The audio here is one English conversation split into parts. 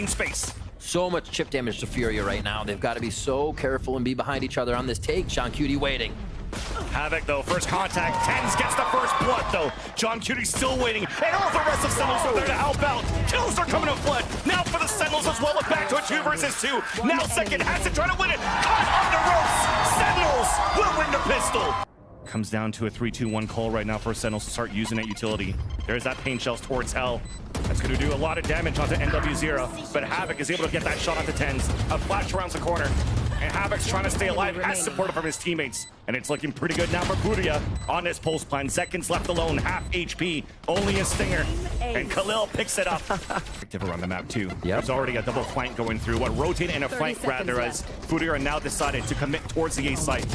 in space. So much chip damage to Furia right now. They've got to be so careful and be behind each other on this take. John Cutie waiting. Havoc, though, first contact. Tens gets the first blood, though. John Cutie still waiting. And all the rest of Sentinels are there to help out. Kills are coming to flood. Now for the Sentinels as well. Look back to a 2 versus 2. Now second has to try to win it. Caught on the ropes. Sentinels will win the pistol. Comes down to a 3-2-1 call right now for Sentinels to start using that utility. There's that pain shells towards Hell. That's going to do a lot of damage onto NW0. But Havoc is able to get that shot onto Tens. A flash around the corner. And Havoc's trying to stay alive as supported from his teammates. And it's looking pretty good now for Furia on this pulse plan. Seconds left alone, half HP, only a stinger. And Khalil picks it up. Active around the map too. There's already a double flank going through. What, rotate and a flank rather, as Furia are now decided to commit towards the A site.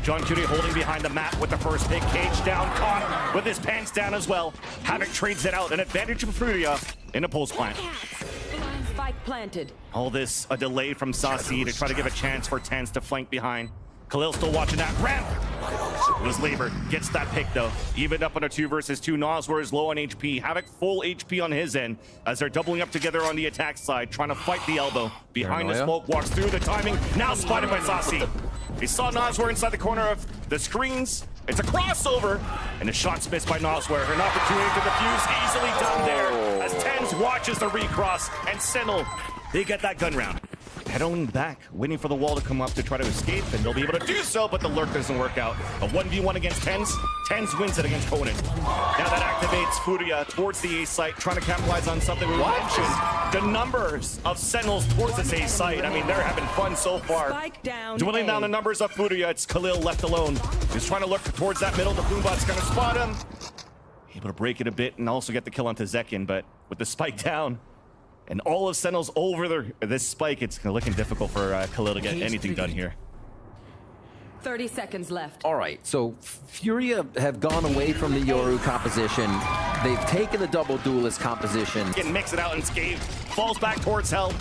John Cutie holding behind the map with the first pick. Cage down, caught with his pants down as well. Havoc trades it out. An advantage for Furia in a pulse plant. Spike planted. All this a delay from Saucy to try to give a chance for Tens to flank behind. Khalil still watching that ramp. It was Labor. Gets that pick though. Even up on a 2 versus 2. Noswar is low on HP. Havoc full HP on his end as they're doubling up together on the attack side, trying to fight the elbow. Behind the smoke, walks through the timing. Now spotted by Saucy. He saw Noswar inside the corner of the screens. It's a crossover, and the shot's missed by Noswar. An opportunity to defuse, easily done there, as Tens watches the recross, and Sentinel, they get that gun round. Pedaling back, waiting for the wall to come up to try to escape, and they'll be able to do so, but the lurk doesn't work out. A 1v1 against Tens. Tens wins it against Conan. Now that activates Furia towards the A site, trying to capitalize on something we mentioned. The numbers of Sentinels towards this A site. I mean, they're having fun so far. Dwindling down the numbers of Furia, it's Khalil left alone. He's trying to look towards that middle. The Boombot's gonna spot him. Able to break it a bit and also get the kill onto Zekin, but with the spike down, and all of Sentinels over this spike, it's looking difficult for Khalil to get anything done here. 30 seconds left. All right, so Furia have gone away from the Yoru composition. They've taken the double duelist composition. Can mix it out and Scave falls back towards Hell.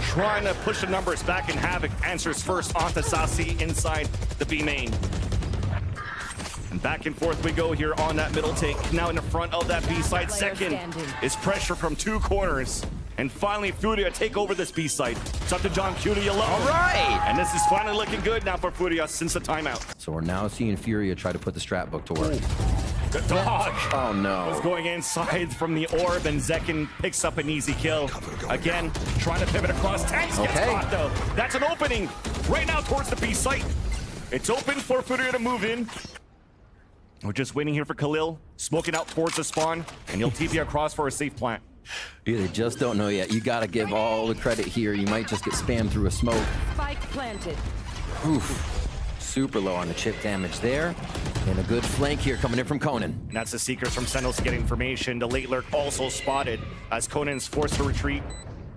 Trying to push the numbers back, and Havoc answers first onto Saucy inside the B main. And back and forth we go here on that middle take. Now in the front of that B site. Second is pressure from 2 corners. And finally, Furia take over this B site. It's up to John Cutie alone. All right! And this is finally looking good now for Furia since the timeout. So we're now seeing Furia try to put the strat book to work. The dog Oh no. was going inside from the orb, and Zekin picks up an easy kill. Again, trying to pivot across. Tens gets caught though. That's an opening right now towards the B site. It's open for Furia to move in. We're just waiting here for Khalil, smoking out towards the spawn, and he'll TP across for a safe plant. Yeah, they just don't know yet. You gotta give all the credit here. You might just get spammed through a smoke. Spike planted. Oof. Super low on the chip damage there. And a good flank here coming in from Conan. And that's the Seekers from Sentinels to get information. The late lurk also spotted as Conan's forced to retreat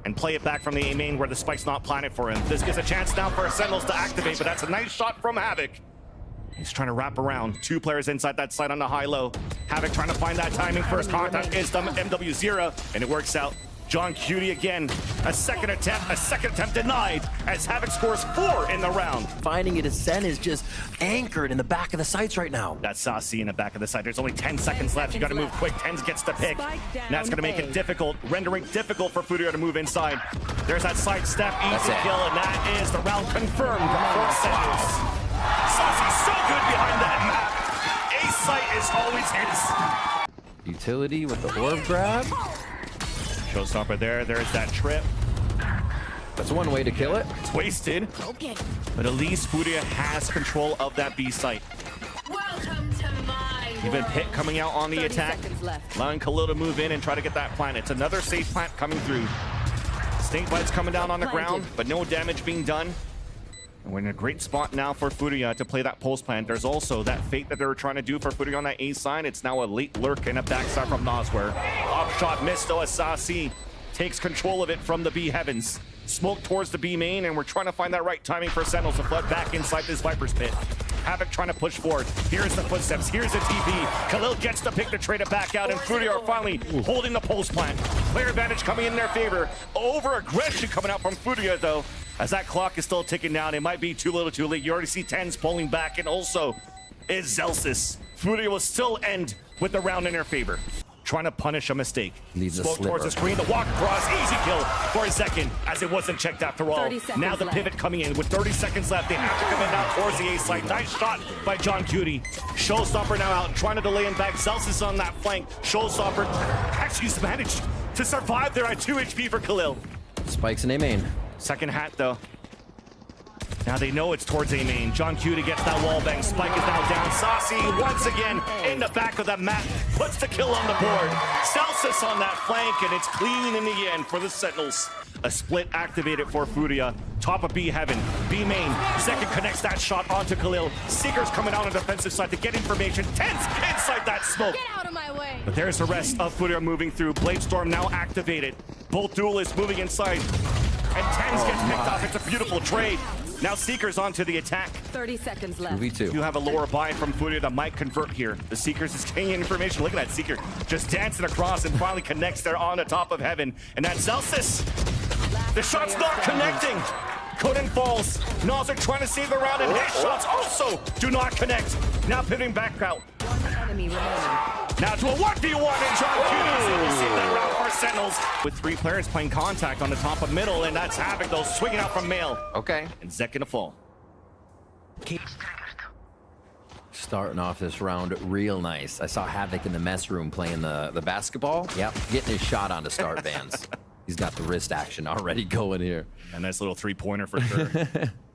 and play it back from the A main where the spike's not planted for him. This gives a chance now for Sentinels to activate, but that's a nice shot from Havoc. He's trying to wrap around. 2 players inside that site on the high-low. Havoc trying to find that timing. First contact is MW0, and it works out. John Cutie again. A second attempt denied as Havoc scores 4 in the round. Finding it as Sen is just anchored in the back of the sights right now. That's Saucy in the back of the site. There's only 10 seconds left. You got to move quick. Tens gets the pick. And that's going to make it difficult, rendering difficult for Furia to move inside. There's that side step, easy kill, and that is the round confirmed for Sentinels. Saucy's so good behind that map. A site is always his. Utility with the orb grab. Showstopper there. There's that trip. That's one way to kill it. It's wasted. But at least Furia has control of that B site. Welcome to my Even Pit coming out on the attack, allowing Khalil to move in and try to get that plant. It's another safe plant coming through. Snake bites coming down on the ground, but no damage being done. And we're in a great spot now for Furia to play that pulse plant. There's also that fate that they were trying to do for Furia on that A side. It's now a late lurk and a backside from Noswar. Up shot missed though as Saucy takes control of it from the B heavens. Smoke towards the B main, and we're trying to find that right timing for Sentinels to flood back inside this Viper's pit. Havoc trying to push forward. Here's the footsteps. Here's the TP. Khalil gets the pick to trade it back out, and Furia are finally holding the pulse plant. Player advantage coming in their favor. Over aggression coming out from Furia though, as that clock is still ticking down. It might be too little too late. You already see Tens pulling back, and also is Zelsis. Furia will still end with the round in their favor. trying to punish a mistake. Needs a Spoke towards the screen, the walk across, easy kill for a second, as it wasn't checked after all. 30 seconds Now the left. pivot coming in with 30 seconds left. They have to come in now towards the A site. Nice shot by John Cutie. Showstopper now out, trying to delay him back. Celsius on that flank. Showstopper actually managed to survive there at 2 HP for Khalil. Spikes in A main. Second hat though. Now they know it's towards A main. John Cutie gets that wall bang. Spike is now down. Saucy once again in the back of that map. Puts the kill on the board. Celsius on that flank, and it's clean in the end for the Sentinels. A split activated for Furia. Top of B heaven. B main. Second connects that shot onto Khalil. Seeker's coming out on the defensive side to get information. Tense inside that smoke. Get out of my way. But there's the rest of Furia moving through. Bladestorm now activated. Both duelists moving inside. And Tens gets picked off. It's a beautiful trade. Now Seeker's onto the attack. 30 seconds left. V2. You have a lower buy from Furia that might convert here. The Seekers is getting information. Look at that Seeker just dancing across and finally connects there on the top of heaven. And that's Celsius. The shot's not connecting. Coden falls. Nas are trying to save the round, and his shots also do not connect. Now pivoting back out. Enemy remaining. Now to a 1v1, and John Cutie is able to save that round for Sentinels. With 3 players playing contact on the top of middle, and that's Havoc though, swinging out from Mail. Okay. And Zek gonna fall. Starting off this round real nice. I saw Havoc in the mess room playing the basketball. Yep, getting his shot on the start bands. He's got the wrist action already going here. A nice little 3-pointer for sure.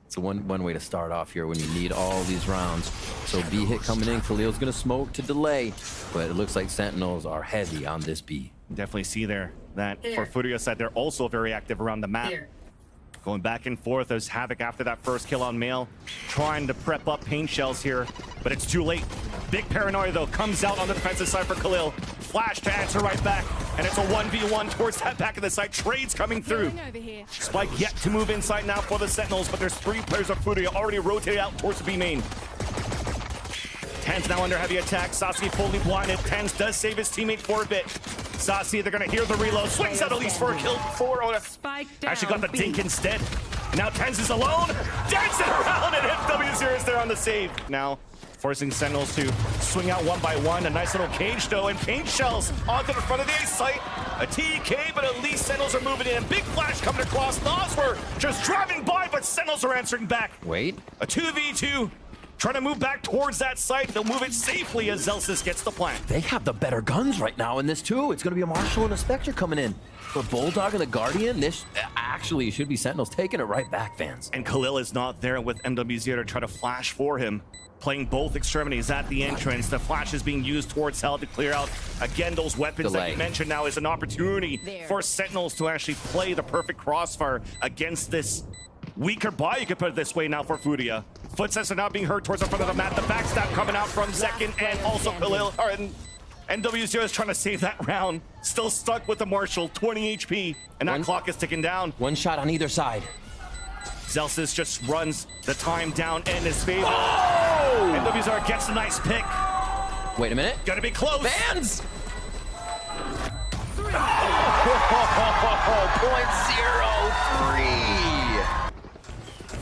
It's one way to start off here when you need all these rounds. So B hit coming in. Khalil's gonna smoke to delay, but it looks like Sentinels are heavy on this B. Definitely see there that for Furia side, they're also very active around the map. Going back and forth as Havoc after that first kill on Mail, trying to prep up paint shells here, but it's too late. Big paranoia though comes out on the defensive side for Khalil. Flash to answer right back, and it's a 1v1 towards that back of the site. Trades coming through. Spike yet to move inside now for the Sentinels, but there's 3 players of Furia already rotated out towards the B main. Tens now under heavy attack. Saucy fully blinded. Tens does save his teammate for a bit. Saucy, they're gonna hear the reload. Swings out at least for a kill. Spike down. Actually got the B. dink instead. Now Tens is alone. Dancing around, and FW0 is there on the save. Now forcing Sentinels to swing out one by one. A nice little cage though, and paint shells onto the front of the A site. A TK, but at least Sentinels are moving in. Big flash coming across. Noswer just driving by, but Sentinels are answering back. Wait. A 2v2. Trying to move back towards that site. They'll move it safely as Zelsis gets the plant. They have the better guns right now in this too. It's gonna be a Marshall and a Spectre coming in. The Bulldog and the Guardian, this actually should be Sentinels taking it right back, fans. And Khalil is not there with MWZ to try to flash for him. Playing both extremities at the entrance. The flash is being used towards Hell to clear out, again, those weapons Delay. that you mentioned now is an opportunity for Sentinels to actually play the perfect crossfire against this weaker buy, you could put it this way now for Furia. Footsteps are now being heard towards the front of the mat. The backstab coming out from Zekin and also Khalil. And NW0 is trying to save that round. Still stuck with the Marshall, 20 HP. And that clock is ticking down. One shot on either side. Zelsis just runs the time down in his favor. Oh! NW0 gets a nice pick. Wait a minute. Gonna be close. Fans! .03.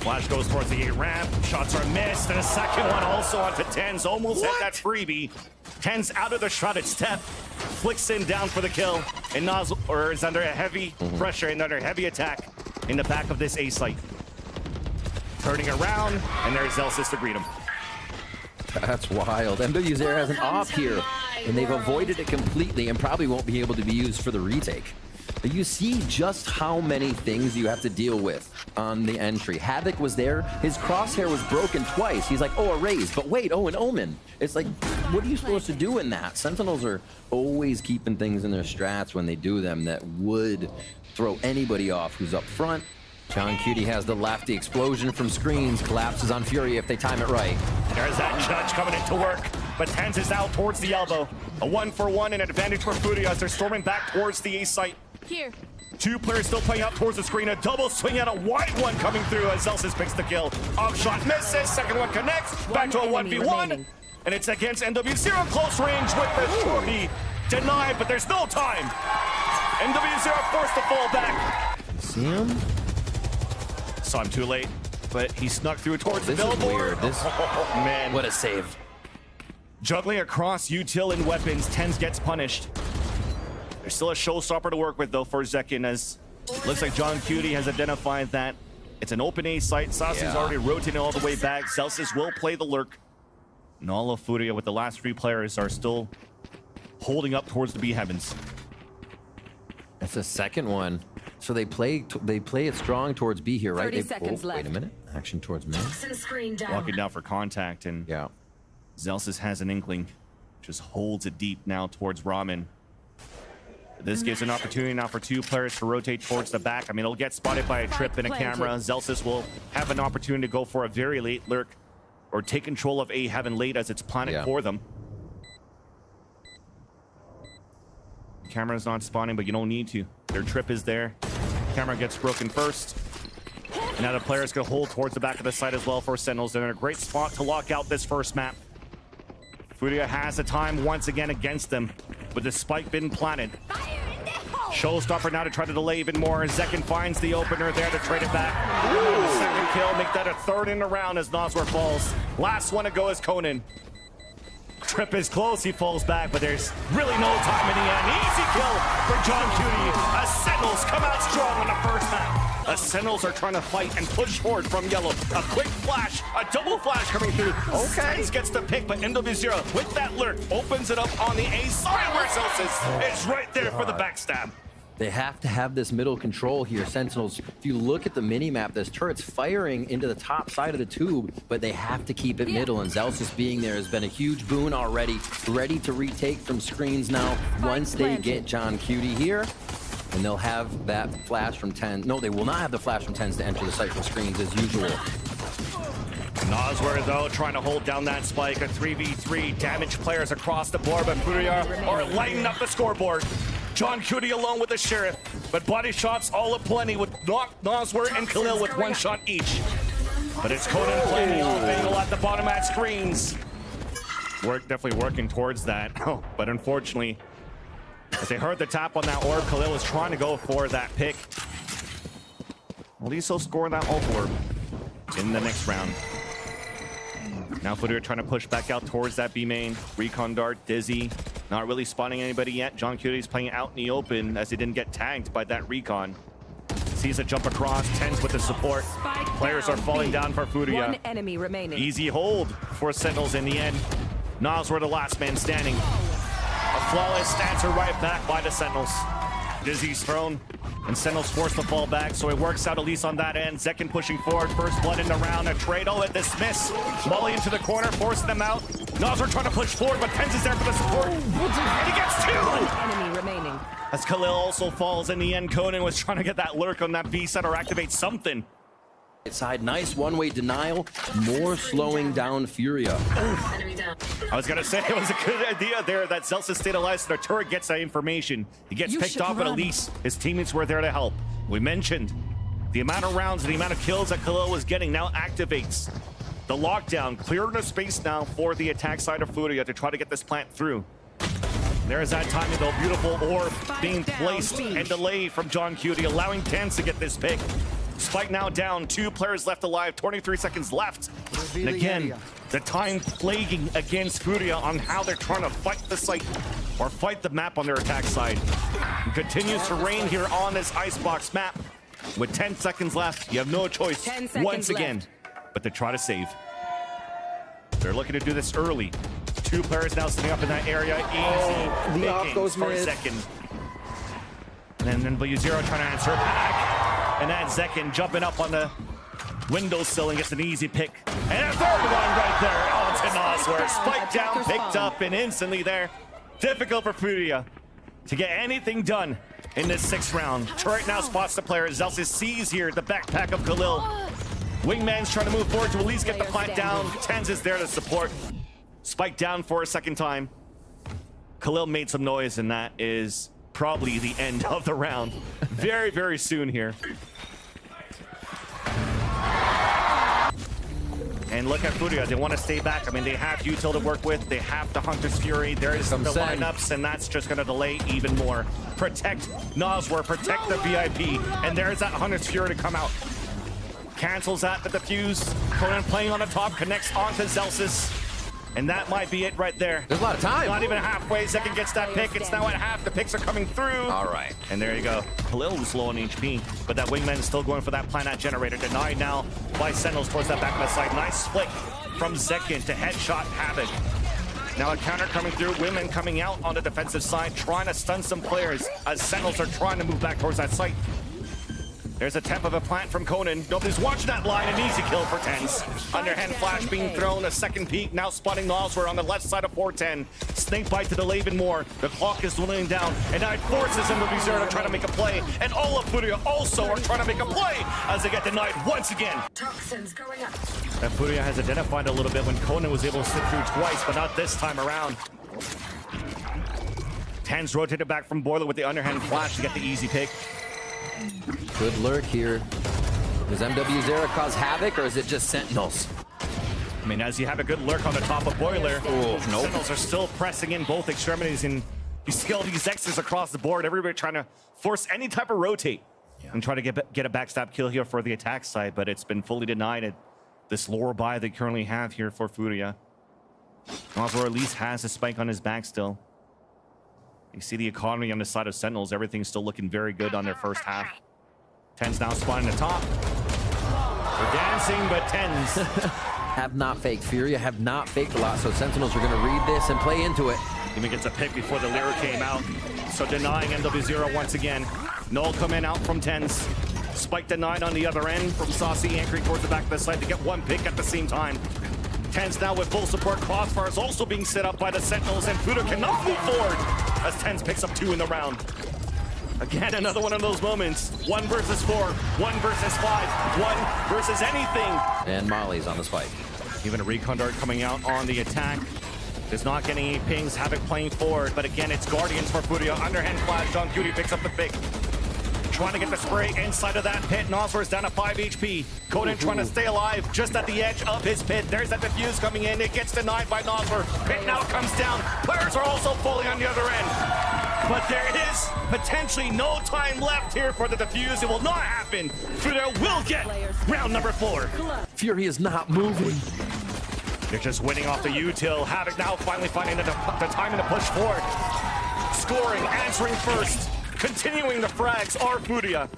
Flash goes towards the A ramp. Shots are missed. And a second one also onto Tens. Almost hit that freebie. Tens out of the shrouded step. Flicks in down for the kill. And Nas is under a heavy pressure and under heavy attack in the back of this A site. Turning around, and there's Zelsis to greet him. That's wild. MWZ has an op here, and they've avoided it completely and probably won't be able to be used for the retake. But you see just how many things you have to deal with on the entry. Havoc was there. His crosshair was broken twice. He's like, oh, a raise. But wait, oh, an omen. It's like, what are you supposed to do in that? Sentinels are always keeping things in their strats when they do them that would throw anybody off who's up front. John Cutie has the lefty explosion from screens, collapses on Furia if they time it right. There's that judge coming into work, but Tens is out towards the elbow. A 1-for-1 and an advantage for Furia as they're storming back towards the A site. Here. 2 players still playing out towards the screen. A double swing out, a wide one coming through as Zelsis picks the kill. Off shot misses, second one connects, back to a 1v1. And it's against NW0, close range with the shorty. Denied, but there's no time. NW0 forced to fall back. See him? Saw him too late, but he snuck through towards the This is billboard. weird. This, Oh, man. what a save. Juggling across util and weapons, Tens gets punished. There's still a showstopper to work with, though, for Zekin, as looks like John Cutie has identified that it's an open A site. Sasi's already rotating all the way back. Celsius will play the lurk. And all of Furia, with the last 3 players, are still holding up towards the B heavens. That's the second one. So they play it strong towards B here, right? 30 seconds left. Wait a minute. Action towards mid. Walking down for contact, and Yeah. Zelsis has an inkling. Just holds it deep now towards Ramen. This gives an opportunity now for 2 players to rotate towards the back. I mean, it'll get spotted by a trip and a camera. Zelsis will have an opportunity to go for a very late lurk or take control of A heaven late as it's planted for them. Camera's not spawning, but you don't need to. Their trip is there. Camera gets broken first. And now the players can hold towards the back of the site as well for Sentinels. They're in a great spot to lock out this first map. Furia has the time once again against them, with the spike been planted. Showstopper now to try to delay even more. Zekin finds the opener there to trade it back. Ooh. Second kill, make that a 3rd in the round as Noswer falls. Last one to go is Conan. Trip is close, he falls back, but there's really no time in the end. Easy kill for John Cutie. As Sentinels come out strong on the first map. The Sentinels are trying to fight and push forward from yellow. A quick flash, a double flash coming through. Sense gets the pick, but NW0 with that lurk opens it up on the A side where Celsius is right there for the backstab. They have to have this middle control here, Sentinels. If you look at the mini-map, this turret's firing into the top side of the tube, but they have to keep it middle, and Zelsis being there has been a huge boon already. Ready to retake from screens now once they get John Cutie here. And they'll have that flash from 10. No, they will not have the flash from 10s to enter the site from screens as usual. Noswer, though, trying to hold down that spike. A 3v3, damage players across the board, but Furia are lighting up the scoreboard. John Cutie alone with the Sheriff, but body shots all aplenty with Noswer and Khalil with 1 shot each. But it's Conan playing the off angle at the bottom at screens. Definitely working towards that. Oh, but unfortunately, as they heard the tap on that orb, Khalil was trying to go for that pick. At least he'll score that ult orb in the next round. Now Furia trying to push back out towards that B main. Recon dart, Dizzy, not really spotting anybody yet. John Cutie's playing out in the open as he didn't get tagged by that recon. Sees a jump across, Tens with the support. Players are falling down for Furia. 1 enemy remaining. Easy hold for Sentinels in the end. Noswer the last man standing. A flawless answer right back by the Sentinels. Dizzy's thrown, and Sentinels forced to fall back, so it works out at least on that end. Zekin pushing forward, first blood in the round. A trade, at dismiss. Molly into the corner, forcing them out. Noswer trying to push forward, but Tens is there for the support. He gets 2! 1 enemy remaining. As Khalil also falls in the end, Conan was trying to get that lurk on that B side or activate something. Side, nice one-way denial, more slowing down Furia. I was gonna say it was a good idea there that Zelsis stayed alive so the turret gets that information. He gets picked off, but at least his teammates were there to help. We mentioned the amount of rounds and the amount of kills that Khalil was getting now activates the lockdown, clearing the space now for the attack side of Furia to try to get this plant through. There's that timing, though. Beautiful orb being placed and delayed from John Cutie, allowing Tens to get this pick. Spike now down, 2 players left alive, 23 seconds left. And again, the time plaguing against Furia on how they're trying to fight the site or fight the map on their attack side. It continues to rain here on this icebox map. With 10 seconds left, you have no choice once again but to try to save. They're looking to do this early. 2 players now sitting up in that area. Easy the off goes for a mid. second. And then W0 trying to answer back. And that Zekin jumping up on the windowsill and gets an easy pick. And a 3rd one right there. Oh, to Noswer. Spike down, picked up, and instantly there. Difficult for Furia to get anything done in this 6th round. Turret now spots the player. Zelsis sees here the backpack of Khalil. Wingman's trying to move forward to at least get the plant down. Tens is there to support. Spike down for a 2nd time. Khalil made some noise, and that is probably the end of the round. Very, very soon here. And look at Furia, they want to stay back. I mean, they have Util to work with. They have the Hunter's Fury. There's the lineups, and that's just going to delay even more. Protect Noswer, protect the VIP. And there's that Hunter's Fury to come out. Cancels that, the defuse. Conan playing on the top, connects onto Zelsis. And that might be it right there. There's a lot of time. Not even halfway. Second gets that pick. It's now at half. The picks are coming through. All right. And there you go. Khalil's low on HP, but that wingman is still going for that planet generator. Denied now by Sentinels towards that back of the side. Nice split from Zekin to headshot Havoc. Now a counter coming through. Wingman coming out on the defensive side, trying to stun some players as Sentinels are trying to move back towards that site. There's a temp of a plant from Conan. Nobody's watching that line. An easy kill for TenZ. Underhand flash being thrown. A second peek. Now spotting Noswer on the left side of 410. Snake bite to delay even more. The clock is dwindling down. And now it forces NW0 to try to make a play. And all of Furia also are trying to make a play as they get denied once again. Toxins going up. And Furia has identified a little bit when Conan was able to slip through twice, but not this time around. TenZ rotated back from Boiler with the underhand flash to get the easy pick. Good lurk here. Does MW0 cause havoc, or is it just Sentinels? I mean, as you have a good lurk on the top of Boiler, nope. Sentinels are still pressing in both extremities, and you scale these X's across the board. Everybody trying to force any type of rotate and try to get a backstab kill here for the attack side, but it's been fully denied at this lower buy they currently have here for Furia. Noswer at least has a spike on his back still. You see the economy on the side of Sentinels. Everything's still looking very good on their first half. TenZ now spawning the top. We're dancing, but TenZ Have not faked. Furia have not faked a lot, so Sentinels are going to read this and play into it. even gets a pick before the lyric came out. So denying NW0 once again. Null coming out from TenZ. Spike denied on the other end from Saucy, anchoring towards the back of the site to get one pick at the same time. TenZ now with full support. Crossfire is also being set up by the Sentinels, and Furia cannot move forward as TenZ picks up 2 in the round. Again, another one of those moments. 1 versus 4, 1 versus 5, 1 versus anything. And Molly's on the spike. Even a recon dart coming out on the attack. Does not get any pings. Havoc playing forward, but again, it's Guardians for Furia. Underhand flash. John Cutie picks up the pick. Trying to get the spray inside of that pit. Noswer is down to 5 HP. Conan trying to stay alive just at the edge of his pit. There's that defuse coming in. It gets denied by Noswer. Pit now comes down. Players are also falling on the other end. But there is potentially no time left here for the defuse. It will not happen. Furia will get round number 4. Fury is not moving. They're just winning off the util. Havoc now finally finding the timing to push forward. Scoring, answering first. Continuing the frags are Furia.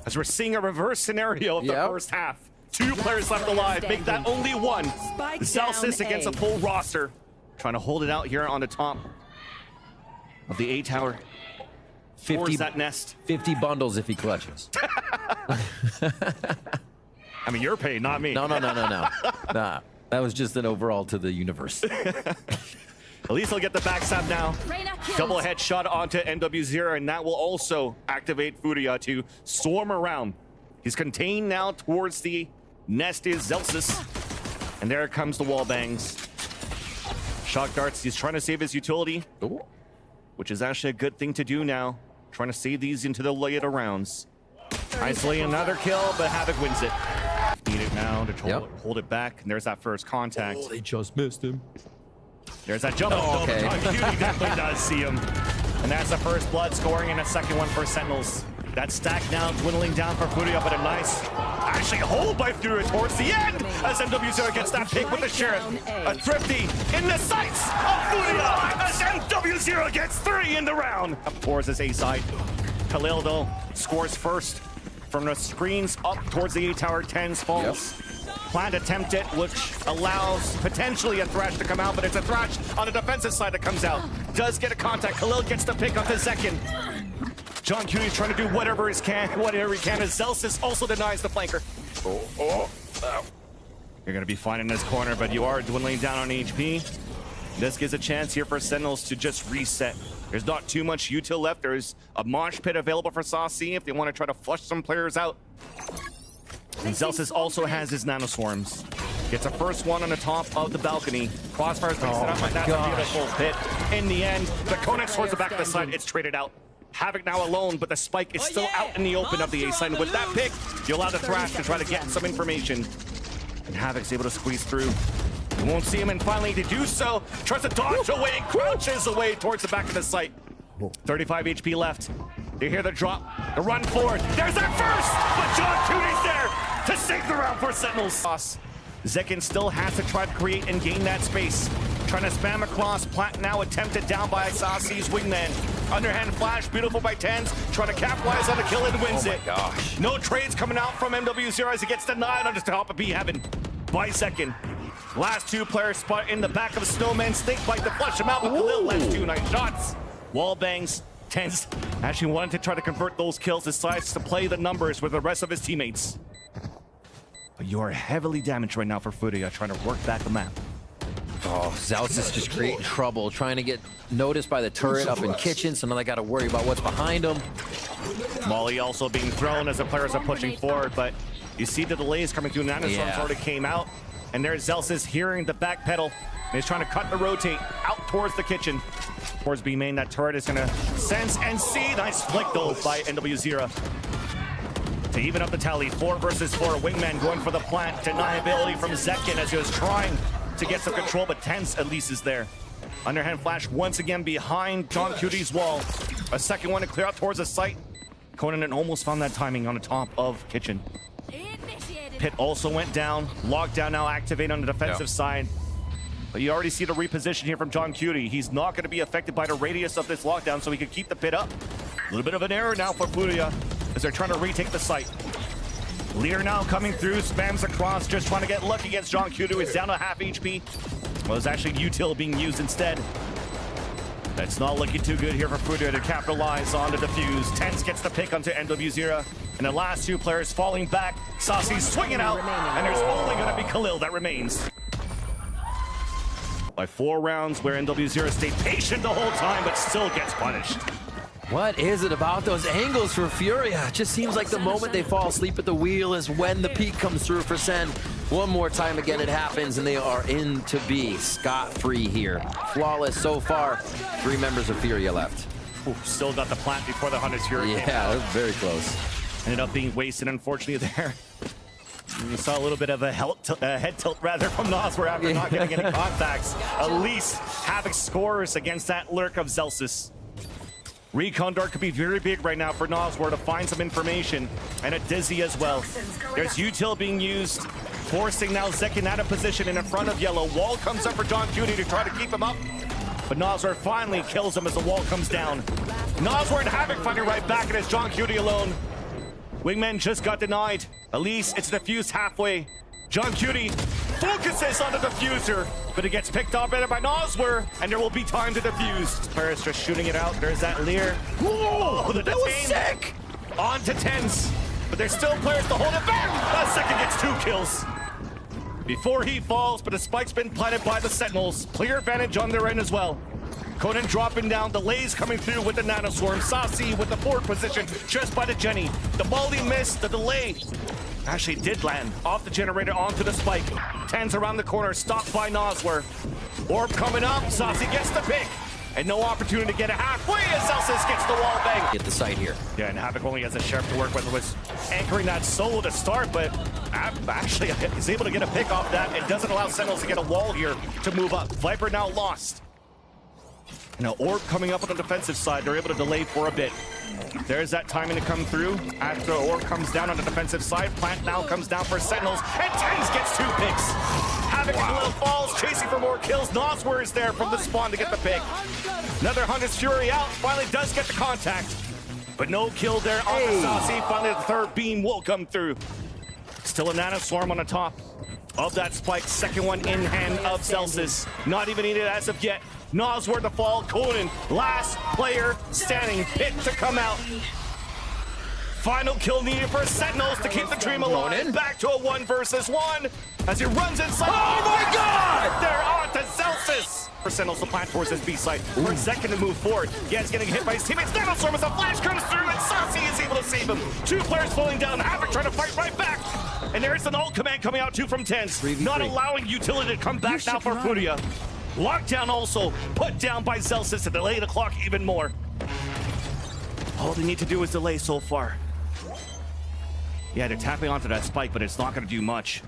As we're seeing a reverse scenario of the first half. 2 players left alive. Make that only 1. Celsius against a full roster. Trying to hold it out here on the top of the A tower. 50 that nest. 50 bundles if he clutches. I mean, you're paid, not me. No. Nah, that was just an overall to the universe. At least he'll get the backstab now. Double headshot onto NW0, and that will also activate Furia to swarm around. He's contained now towards the nest is Celsius. And there comes the wall bangs. Shock darts, he's trying to save his utility. Ooh. Which is actually a good thing to do now. Trying to save these into the later rounds. Nicely another kill, but Havoc wins it. Need it now to hold it back, and there's that first contact. Oh, they just missed him. There's that jump. Oh, okay. Cutie definitely does see him. And that's the first blood scoring, and a second one for Sentinels. That stack now dwindling down for Furia, but a nice actually hold by Furia towards the end as NW0 gets that pick with the Sheriff. A thrifty in the sights of Furia as NW0 gets 3 in the round. Up towards this A side. Khalil though scores first from the screens up towards the A tower. TenZ falls. Plant attempt it, which allows potentially a Thrash to come out, but it's a Thrash on the defensive side that comes out. Does get a contact. Khalil gets the pick up the second. John Cutie's trying to do whatever he can as Celsius also denies the flanker. You're going to be fine in this corner, but you are dwindling down on HP. This gives a chance here for Sentinels to just reset. There's not too much util left. There's a mosh pit available for Saucy if they want to try to flush some players out. And Celsius also has his nanoswarms. Gets a first one on the top of the balcony. Crossfire picks it up, and that's a beautiful pit. In the end, the Konex towards the back of the side, it's traded out. Havoc now alone, but the spike is still out in the open of the A side. With that pick, you allow the Thrash to try to get some information. And Havoc's able to squeeze through. You won't see him, and finally to do so, tries to dodge away and crouches away towards the back of the site. 35 HP left. They hear the drop, the run forward. There's that first, but John Cutie's there to save the round for Sentinels. Zekin still has to try to create and gain that space. Trying to spam across. Plant now attempted down by Sasi's wingman. Underhand flash, beautiful by Tens. Trying to capitalize on the kill and wins it. Oh my gosh. No trades coming out from MW0 as it gets denied on the top of B Heaven by Zekin. Last two players spot in the back of Snowman. Snake bite to flush him out, but Khalil lands 2 nice shots. Wall bangs. Tens actually wanted to try to convert those kills, decides to play the numbers with the rest of his teammates. But you are heavily damaged right now for Furia, trying to work back the map. Oh, Zeus is just creating trouble, trying to get noticed by the turret up in kitchen, so now they got to worry about what's behind them. Molly also being thrown as the players are pushing forward, but you see the delays coming through. Nanostorms already came out, and there's Zeus is hearing the back pedal, and he's trying to cut the rotate out towards the kitchen. Towards B main, that turret is going to sense and see. Nice flick though by NW0. To even up the tally, 4 versus 4. Wingman going for the plant. Deniability from Zekin as he was trying to get some control, but Tense at least is there. Underhand flash once again behind John Cutie's wall. A second one to clear out towards the site. Conan almost found that timing on the top of kitchen. Pit also went down. Lockdown now activate on the defensive side. But you already see the reposition here from John Cutie. He's not going to be affected by the radius of this lockdown, so he can keep the pit up. A little bit of an error now for Furia as they're trying to retake the site. Leader now coming through, spams across, just trying to get lucky against John Cutie, who's down to half HP. Well, it's actually util being used instead. That's not looking too good here for Furia to capitalize on the defuse. Tense gets the pick onto NW0, and the last 2 players falling back. Saucy's swinging out, and there's only going to be Khalil that remains. By 4 rounds where NW0 stayed patient the whole time, but still gets punished. What is it about those angles for Furia? It just seems like the moment they fall asleep at the wheel is when the peak comes through for Sen. One more time again it happens, and they are in to be scot-free here. Flawless so far. 3 members of Furia left. Ooh, still got the plant before the Hunter's Fury came Yeah, out. that was very close. Ended up being wasted, unfortunately, there. You saw a little bit of a head tilt rather from Noswer after not getting any contacts. At least having scores against that lurk of Zelsis. Recon Dart could be very big right now for Noswer to find some information, and a Dizzy as well. There's util being used, forcing now Zekin out of position in front of Yellow. Wall comes up for John Cutie to try to keep him up, but Noswer finally kills him as the wall comes down. Noswer and Havoc fighting right back, and it's John Cutie alone. Wingman just got denied. At least it's diffused halfway. John Cutie focuses on the diffuser, but it gets picked off better by Noswer, and there will be time to defuse. Paris just shooting it out. There's that Lear. Whoa, the that was detain. sick! On to Tense, but there's still players to hold it back. That second gets 2 kills. Before he falls, but the spike's been planted by the Sentinels. Clear advantage on their end as well. Conan dropping down, delays coming through with the Nanoswarm. Sassy with the forward position just by the Jenny. The volley missed, the delay actually did land off the generator onto the spike. Tens around the corner, stopped by Noswer. Orb coming up, Sassy gets the pick. And no opportunity to get it halfway as Celsius gets the wall bang. Get the site here. Yeah, and Havoc only has a Sheriff to work with. Was anchoring that solo to start, but actually is able to get a pick off that. It doesn't allow Sentinels to get a wall here to move up. Viper now lost. Now Orb coming up on the defensive side. They're able to delay for a bit. There's that timing to come through. After Orb comes down on the defensive side, Plant now comes down for Sentinels, and Tens gets 2 picks. Havoc little falls, chasing for more kills. Noswer is there from the spawn to get the pick. Another Hunter's Fury out, finally does get the contact. But no kill there on the Saucy. Finally the 3rd beam will come through. Still a Nanoswarm on the top of that spike. Second one in hand of Celsius. Not even needed as of yet. Noswer to fall, Conan, last player standing, Pit to come out. Final kill needed for Sentinels to keep the dream alive. Back to a 1 versus 1 as he runs inside. Oh my God! They're on to Celsius. For Sentinels to plant towards his B site. For a second to move forward. Yeah, he's getting hit by his teammates. Nanoswarm as a flash comes through, and Saucy is able to save him. 2 players falling down. Havoc trying to fight right back. And there's an ult command coming out too from Tens. Not allowing utility to come back now for Furia. Lockdown also put down by Celsius to delay the clock even more. All they need to do is delay so far. Yeah, they're tapping onto that spike, but it's not going to do much.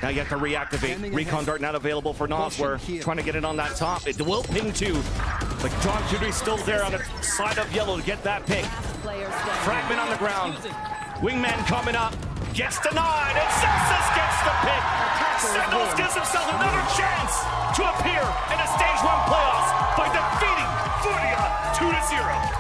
Now you have to reactivate. Recon Dart not available for Noswer. Trying to get it on that top. It will ping too. But John Judy's still there on the side of Yellow to get that pick. Fragment on the ground. Wingman coming up. gets denied, and Zexus gets the pick. Sentinels gives himself another chance to appear in the Stage 1 playoffs by defeating Furia 2-0.